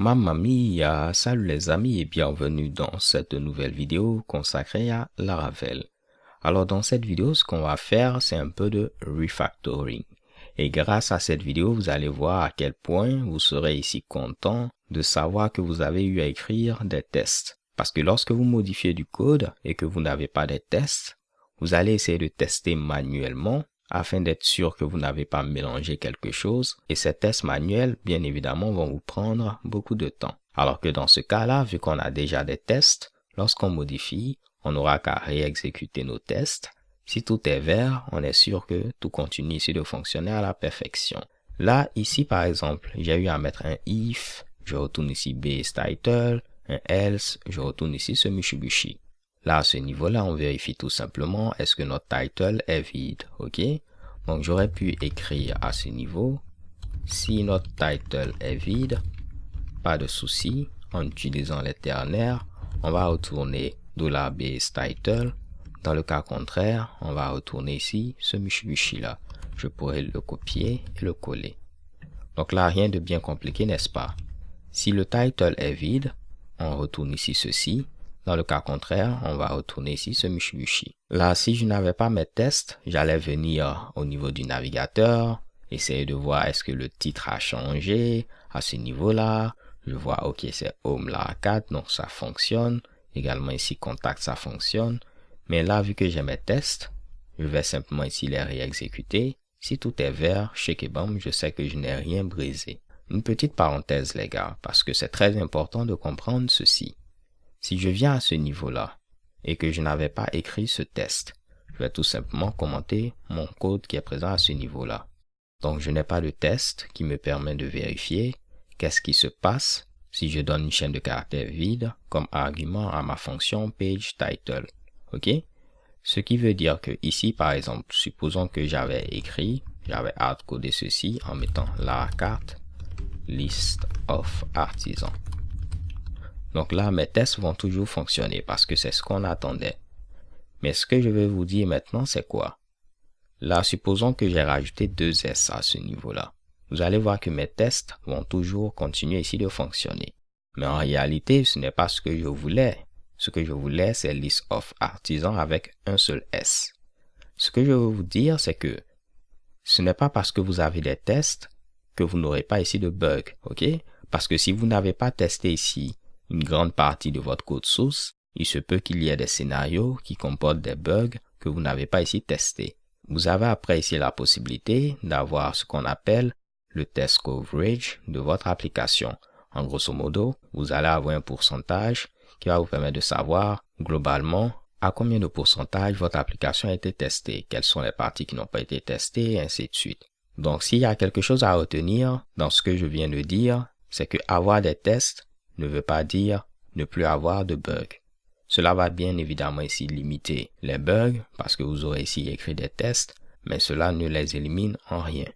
Mamma mia, salut les amis et bienvenue dans cette nouvelle vidéo consacrée à Laravel. Alors dans cette vidéo, ce qu'on va faire, c'est un peu de refactoring. Et grâce à cette vidéo, vous allez voir à quel point vous serez ici content de savoir que vous avez eu à écrire des tests. Parce que lorsque vous modifiez du code et que vous n'avez pas de tests, vous allez essayer de tester manuellement afin d'être sûr que vous n'avez pas mélangé quelque chose. Et ces tests manuels, bien évidemment, vont vous prendre beaucoup de temps. Alors que dans ce cas-là, vu qu'on a déjà des tests, lorsqu'on modifie, on n'aura qu'à réexécuter nos tests. Si tout est vert, on est sûr que tout continue ici de fonctionner à la perfection. Là, ici, par exemple, j'ai eu à mettre un if, je retourne ici base title, un else, je retourne ici ce Mitsubishi. Là, à ce niveau-là, on vérifie tout simplement est-ce que notre title est vide, ok? Donc, j'aurais pu écrire à ce niveau, si notre title est vide, pas de souci, en utilisant les ternaires, on va retourner $base title. Dans le cas contraire, on va retourner ici ce Mitsubishi là. Je pourrais le copier et le coller. Donc là, rien de bien compliqué, n'est-ce pas? Si le title est vide, on retourne ici ceci. Dans le cas contraire, on va retourner ici ce Mitsubishi. Là, si je n'avais pas mes tests, j'allais venir au niveau du navigateur, essayer de voir est-ce que le titre a changé à ce niveau-là. Je vois, ok, c'est Home là 4, donc ça fonctionne. Également ici, Contact, ça fonctionne. Mais là, vu que j'ai mes tests, je vais simplement ici les réexécuter. Si tout est vert, shake et bam, je sais que je n'ai rien brisé. Une petite parenthèse, les gars, parce que c'est très important de comprendre ceci. Si je viens à ce niveau-là et que je n'avais pas écrit ce test, je vais tout simplement commenter mon code qui est présent à ce niveau-là. Donc, je n'ai pas de test qui me permet de vérifier qu'est-ce qui se passe si je donne une chaîne de caractères vide comme argument à ma fonction pageTitle. OK? Ce qui veut dire que ici, par exemple, supposons que j'avais hardcodé ceci en mettant la carte list of artisans. Donc là, mes tests vont toujours fonctionner parce que c'est ce qu'on attendait. Mais ce que je vais vous dire maintenant, c'est quoi? Là, supposons que j'ai rajouté 2 S à ce niveau-là. Vous allez voir que mes tests vont toujours continuer ici de fonctionner. Mais en réalité, ce n'est pas ce que je voulais. Ce que je voulais, c'est list of artisans avec un seul S. Ce que je veux vous dire, c'est que ce n'est pas parce que vous avez des tests que vous n'aurez pas ici de bugs, ok? Parce que si vous n'avez pas testé ici une grande partie de votre code source, il se peut qu'il y ait des scénarios qui comportent des bugs que vous n'avez pas ici testés. Vous avez après ici la possibilité d'avoir ce qu'on appelle le test coverage de votre application. En grosso modo, vous allez avoir un pourcentage qui va vous permettre de savoir globalement à combien de pourcentage votre application a été testée, quelles sont les parties qui n'ont pas été testées, et ainsi de suite. Donc, s'il y a quelque chose à retenir dans ce que je viens de dire, c'est que avoir des tests ne veut pas dire ne plus avoir de bugs. Cela va bien évidemment ici limiter les bugs parce que vous aurez ici écrit des tests, mais cela ne les élimine en rien.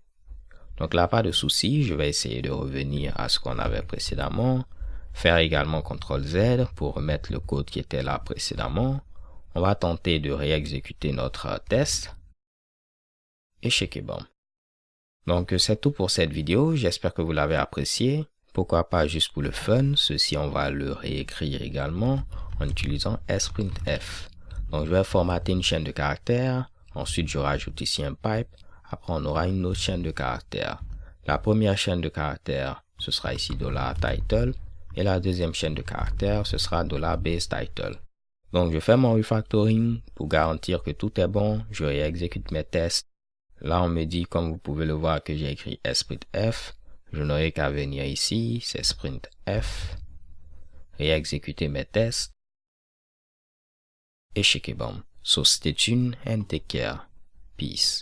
Donc là, pas de souci, je vais essayer de revenir à ce qu'on avait précédemment, faire également CTRL-Z pour remettre le code qui était là précédemment. On va tenter de réexécuter notre test et checker bon. Donc c'est tout pour cette vidéo, j'espère que vous l'avez apprécié. Pourquoi pas juste pour le fun, ceci on va le réécrire également en utilisant sprintf. Donc je vais formater une chaîne de caractères, ensuite je rajoute ici un pipe, après on aura une autre chaîne de caractères. La première chaîne de caractères, ce sera ici $title et la deuxième chaîne de caractères, ce sera $base title. Donc je fais mon refactoring pour garantir que tout est bon, je réexécute mes tests. Là on me dit, comme vous pouvez le voir, que j'ai écrit sprintf. Je n'aurai qu'à venir ici, c'est sprintf, réexécuter mes tests et checker bon. So stay tuned and take care. Peace.